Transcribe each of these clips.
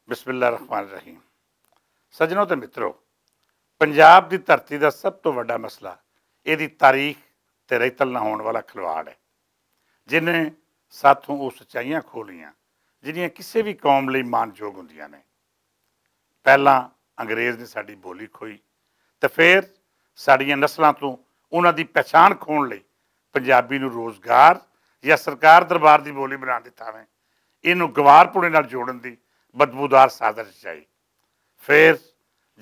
बिस्मिल्लाह रहमान रहीम। सज्जनों ते मित्रों, पंजाब की धरती का सब तो वड्डा मसला यदी तारीख ते रेतल ना होने वाला खिलवाड़ है, जिन्हें साथों वो सच्चाइयां खोलियां जिहड़ियां किसी भी कौम लई मानयोग हुंदियां ने। पहला अंग्रेज़ ने साडी बोली खोई ते फिर साड़ियां नस्लों तो उन्हां दी पहचान खोण लई पंजाबी नूं रोज़गार या सरकार दरबार की बोली बनाउण दी थावें इनू गवारपुणे नाल जोड़न दी बदबूदार साजिश रचाई। फिर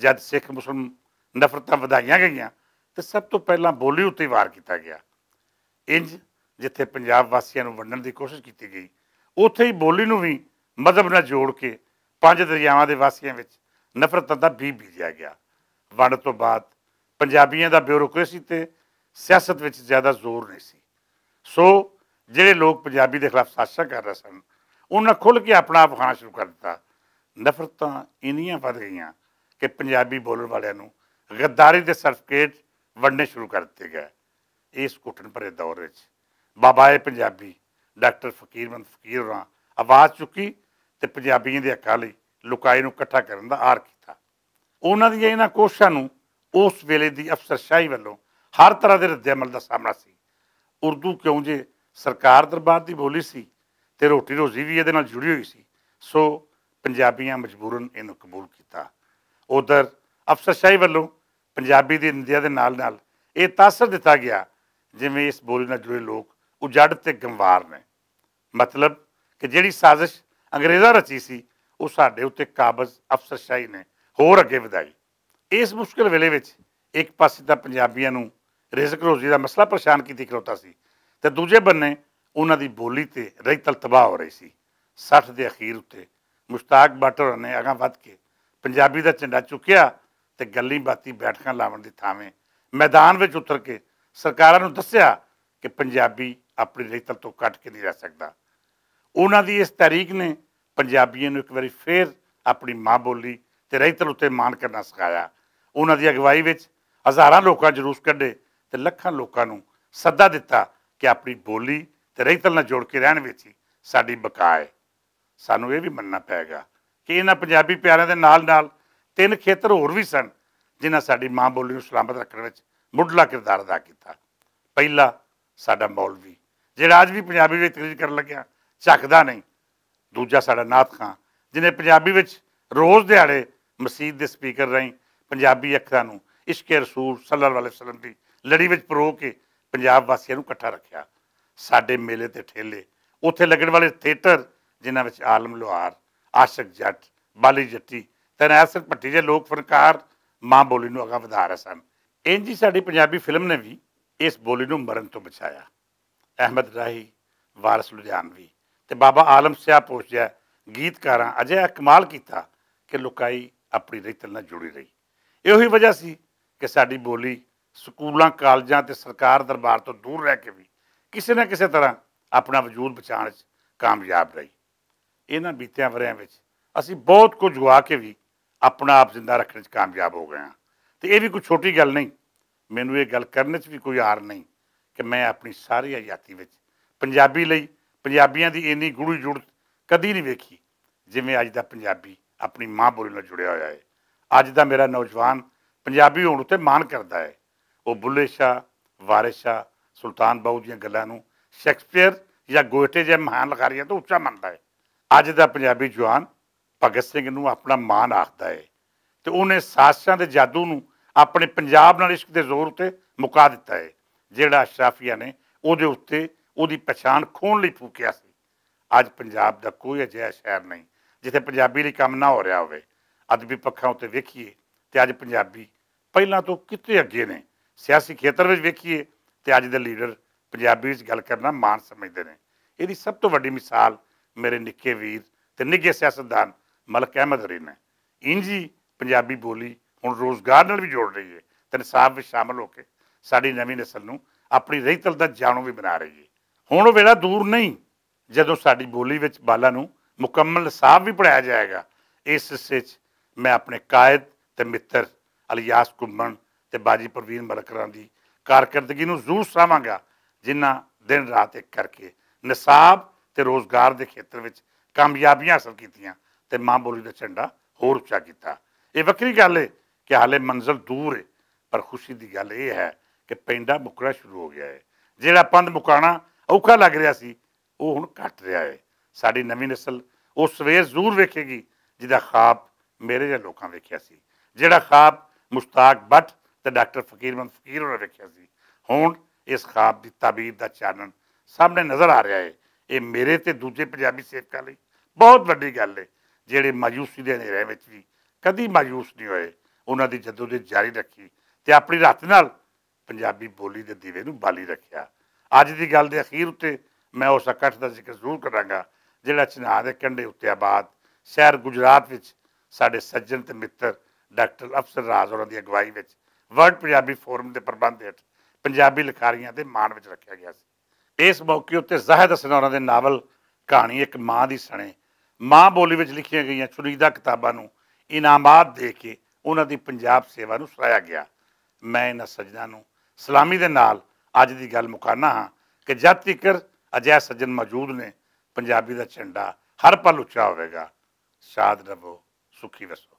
जब सिख मुस्लिम नफरत वधाइयां गईयां तो सब तो पहला बोली उत्ते वार किया गया। इंज जिथे पंजाब वासियों नूं वंडण की कोशिश की गई, उत्थे ही बोली नूं भी मजहब नाल जोड़ के पंज दरियावां दे वासियों विच नफरतां दा बीज बीजिया गया। वंड तो बाद पंजाबियों का ब्यूरोक्रेसी ते सियासत विच ज़्यादा जोर नहीं सी, सो जिहड़े लोग पंजाबी के खिलाफ साजिशां कर रहे सन उन्हें खुल के अपना आप खाना शुरू कर दिता। नफरतां इन्नियां वध गईयां कि पंजाबी बोलण वालियां नूं गद्दारी के सर्टिफिकेट वंडने शुरू कर दिते गए। इस घुटन भरे दौर में बाबाए पंजाबी डॉक्टर फकीरमंद फकीर होरां आवाज़ चुकी तो पंजाबियों के हक्कां लई लुकाई नूं इकट्ठा करन दा आर कीता। उन्हां दीयां इन्हां कोशिशां नूं उस वेले दी अफसरशाही वालों हर तरह के रद्दे-अमल का सामना सी। उर्दू क्यों जे सरकार दरबार की बोली सी ते रोटी रोजी भी ये जुड़ी हुई सी, सो पंजाबियां मजबूरन इनू कबूल किया। उधर अफसरशाही वालों पंजाबी की निंदिया के नाल नाल ये तासर दिता गया जिमें इस बोली नाल जुड़े लोग उजड़ ते गंवार ने। मतलब कि जिहड़ी साजिश अंग्रेज़ां रची सी वो साडे उत्ते काबज़ अफसरशाही ने होर अगे वधाई। इस मुश्किल वेले विच एक पासे तां पंजाबियां नूं रिज़क रोजी का मसला परेशान की खलोता सी ते दूजे बन्ने उन्हां दी बोली ते रहीतल तबाह हो रही सी। 60 के अखीर उत्ते मुश्ताक भट्ट होरां ने अगां वध के पंजाबी का झंडा चुकिया तो गल्ली बाती बैठकां लावन की थावें मैदान में उतर के सरकारां नूं दस्सिया कि पंजाबी अपनी रहीतल तो कट के नहीं रह सकता। उन्हां दी इस तहरीक ने पंजाबियों नूं एक बारी फिर अपनी माँ बोली ते रहीतल उत्ते मान करना सिखाया। उन्हां दी अगवाई विच हज़ारां लोकां जुलूस कढे ते लखां लोकां नूं सद्दा दिता कि अपनी बोली ते रहीतल नाल जोड़ के रहण विच ही साडी बका है। सानूं ये भी मनना पेगा कि इन्हां पंजाबी प्यारिਆਂ ਦੇ ਨਾਲ-ਨਾਲ 3 ਖੇਤਰ होर भी सन जिन्हां साडी माँ बोली नूं सलामत रखण विच मुढ़ला किरदार अदा किया। पहला साडा मौलवी जिहड़ा अज भी पंजाबी विच तकरीर करन लग्या झकदा नहीं। दूजा साडा नाथ खां जिन्हें पंजाबी विच रोज़ दिहाड़े मसीत के स्पीकर राहीं पंजाबी अखरां नूं इश्के रसूल सल्लल्लाहु अलैहि वसल्लम की लड़ी विच परो के पंजाब वासियों नूं इकट्ठा रखिया। साडे मेले ते ठेले उत्थे लगण वाले थिएटर जिन्हां विच आलम लोहार, आशक जट, बाली जट्टी ते नैसर भट्टी जे लोक फनकार माँ बोली नूं अगां वधा रहे सन। इंज ही साडी पंजाबी फिल्म ने भी इस बोली नूं मरण तो बचाया। अहमद राही, वारिस लुधियानवी ते बाबा आलम सियाह पोश जै गीतकारां अजिहा कमाल किया कि लुकाई अपनी रहीतल नाल जुड़ी रही। इहो ही वजह सी कि साडी बोली स्कूलों कालजां ते सरकार दरबार तो दूर रह के भी किसी न किसी तरह अपना वजूद बचाने कामयाब रही। इन्हां बीतिया वरियां विच असीं बहुत कुछ गवा के भी अपना आप जिंदा रखने कामयाब हो गए हाँ। तो ये भी कोई छोटी गल नहीं। मैनूं ये गल करने भी कोई आर नहीं कि मैं अपनी सारी हयाती विच पंजाबी लई पंजाबियां दी इन्नी गूढ़ी जुड़त कदी नहीं वेखी जिवें अज दा पंजाबी अपनी माँ बोली नाल जुड़िया होया है। अज दा मेरा नौजवान पंजाबी होण उत्ते मान करदा है। वो बुल्ले शाह, वारिस शाह, सुल्तान बाहू दीयां गल्लां नूं शैक्सपीयर या गोयटे जै महान लिखारियां तो उच्चा मनदा है। अज दा पंजाबी जवान भगत सिंह नूं अपना मान आखदा है तो उन्हें साजिशां दे जादू नूं अपने पंजाब नाल इश्क दे जोर उत्ते मुका दिता है जिहड़ा अशराफिया ने उहदे उत्ते उहदी पछाण खोण लई फूकिया सी। अज पंजाब दा कोई अजिहा शहर नहीं जिथे पंजाबी लई काम ना हो रहा होवे। अदबी पक्षां उत्ते वेखीए ते अज पंजाबी पहिलां तो किते अगे ने। सियासी खेतर विच वेखीए ते अज दे लीडर पंजाबी विच गल करना मान समझदे ने। इहदी सब तो वड्डी मिसाल मेरे निक्के वीर ते निੱਘੇ सियासतदान मलक अहमद हरी ने। इंज ही पंजाबी बोली हुण रोज़गार नाल भी जोड़ रही है ते निसाब विच शामिल होकर साडी नवीं नस्ल नूं अपनी रहीतल दा जाणू भी बना रही है। हुण वो वेला दूर नहीं जदों साडी बोली विच बालां नूं मुकम्मल निसाब भी पढ़ाया जाएगा। इस हिस्से मैं अपने कायद ते मित्र अलियास घुम्मण ते बाजी परवीन मलक होरां दी कारकरदगी नूं जरूर सराहांगा जिन्हां दिन रात एक करके निसाब ते रोज़गार के खेत्र में कामयाबियां हासिल कीतियां ਤੇ ਮਾਂ ਬੋਲੀ ਦਾ ਝੰਡਾ ਹੋਰ ਉੱਚਾ ਕੀਤਾ। ਇਹ ਵੱਖਰੀ ਗੱਲ ਹੈ ਕਿ ਹਾਲੇ ਮੰਜ਼ਿਲ ਦੂਰ ਹੈ, ਪਰ ਖੁਸ਼ੀ ਦੀ ਗੱਲ ਇਹ ਹੈ ਕਿ ਪੈਂਡਾ ਮੁੱਕਣਾ ਸ਼ੁਰੂ ਹੋ ਗਿਆ ਹੈ। ਜਿਹੜਾ ਪੰਧ ਮੁਕਾਉਣਾ ਔਖਾ ਲੱਗ ਰਿਹਾ ਸੀ ਉਹ ਹੁਣ ਘਟ ਰਿਹਾ ਹੈ। ਸਾਡੀ ਨਵੀਂ ਨਸਲ ਉਹ ਸਵੇਰ ਜ਼ਰੂਰ ਵੇਖੇਗੀ ਜਿਹਦਾ ਖਾਬ ਮੇਰੇ ਜਿਹੇ ਲੋਕਾਂ ਵੇਖਿਆ ਸੀ, ਜਿਹੜਾ ਖਾਬ ਮੁਸ਼ਤਾਕ ਭੱਟ ਤੇ ਡਾਕਟਰ ਫਕੀਰਮੰਦ ਫਕੀਰ ਹੋਰਾਂ ਵੇਖਿਆ ਸੀ। ਹੁਣ ਇਸ ਖਾਬ ਦੀ ਤਾਬੀਰ ਦਾ ਚਾਨਣ ਸਾਹਮਣੇ ਨਜ਼ਰ ਆ ਰਿਹਾ ਹੈ। ਇਹ ਮੇਰੇ ਤੇ ਦੂਜੇ ਪੰਜਾਬੀ ਸੇਵਕਾਂ ਲਈ ਬਹੁਤ ਵੱਡੀ ਗੱਲ ਹੈ, ਜਿਹੜੇ ਮਾਯੂਸੀ ਦੇ ਹਨੇਰੇ ਵਿੱਚ ਵੀ ਕਦੀ ਮਾਯੂਸ ਨਹੀਂ ਹੋਏ, ਉਹਨਾਂ ਦੀ ਜਦੋਜਹਿਦ ਜਾਰੀ ਰੱਖੀ ਤੇ ਆਪਣੀ ਰੱਤ ਨਾਲ ਪੰਜਾਬੀ ਬੋਲੀ ਦੇ ਦੀਵੇ ਨੂੰ ਬਾਲੀ ਰੱਖਿਆ। ਅੱਜ ਦੀ ਗੱਲ ਦੇ ਅਖੀਰ ਉੱਤੇ ਮੈਂ ਉਸ ਇਕੱਠ ਦਾ ਜ਼ਿਕਰ ਜ਼ਰੂਰ ਕਰਾਂਗਾ ਜਿਹੜਾ ਚਨਾਹ ਦੇ ਕੰਢੇ ਉੱਤੇ ਆਬਾਦ ਸ਼ਹਿਰ ਗੁਜਰਾਤ ਵਿੱਚ ਸਾਡੇ ਸੱਜਣ ਤੇ ਮਿੱਤਰ ਡਾਕਟਰ ਅਫਸਰ ਰਾਜ ਹੋਰਾਂ ਦੀ ਅਗਵਾਈ ਵਿੱਚ ਵਰਲਡ ਪੰਜਾਬੀ ਫੋਰਮ ਦੇ ਪ੍ਰਬੰਧ ਹੇਠ ਪੰਜਾਬੀ ਲਿਖਾਰੀਆਂ ਦੇ ਮਾਣ ਵਿੱਚ ਰੱਖਿਆ ਗਿਆ ਸੀ। ਇਸ ਮੌਕੇ ਉੱਤੇ ਜ਼ਾਹਿਦ ਹਸਨ ਹੋਰਾਂ ਦੇ ਨਾਵਲ ਕਹਾਣੀ ਇੱਕ ਮਾਂ ਦੀ ਸਣੇ ਮਾਂ ਬੋਲੀ ਵਿੱਚ ਲਿਖੀਆਂ ਗਈਆਂ ਚੁਣੀਦਾ ਕਿਤਾਬਾਂ ਨੂੰ ਇਨਾਮਾਤ ਦੇ ਕੇ ਉਹਨਾਂ ਦੀ ਪੰਜਾਬ ਸੇਵਾ ਨੂੰ ਸਰਾਹਿਆ ਗਿਆ। ਮੈਂ ਇਹਨਾਂ ਸੱਜਣਾਂ ਨੂੰ ਸਲਾਮੀ ਦੇ ਨਾਲ ਅੱਜ ਦੀ ਗੱਲ ਮੁਕਾਨਾ ਹਾਂ ਕਿ ਜਦ ਤੀਕਰ ਅਜਿਹੇ ਸੱਜਣ ਮੌਜੂਦ ਨੇ ਪੰਜਾਬੀ ਦਾ ਝੰਡਾ ਹਰ ਪਲ ਉੱਚਾ ਹੋਵੇਗਾ। ਸ਼ਾਦ ਰਹੋ, ਸੁਖੀ ਵਸੋ।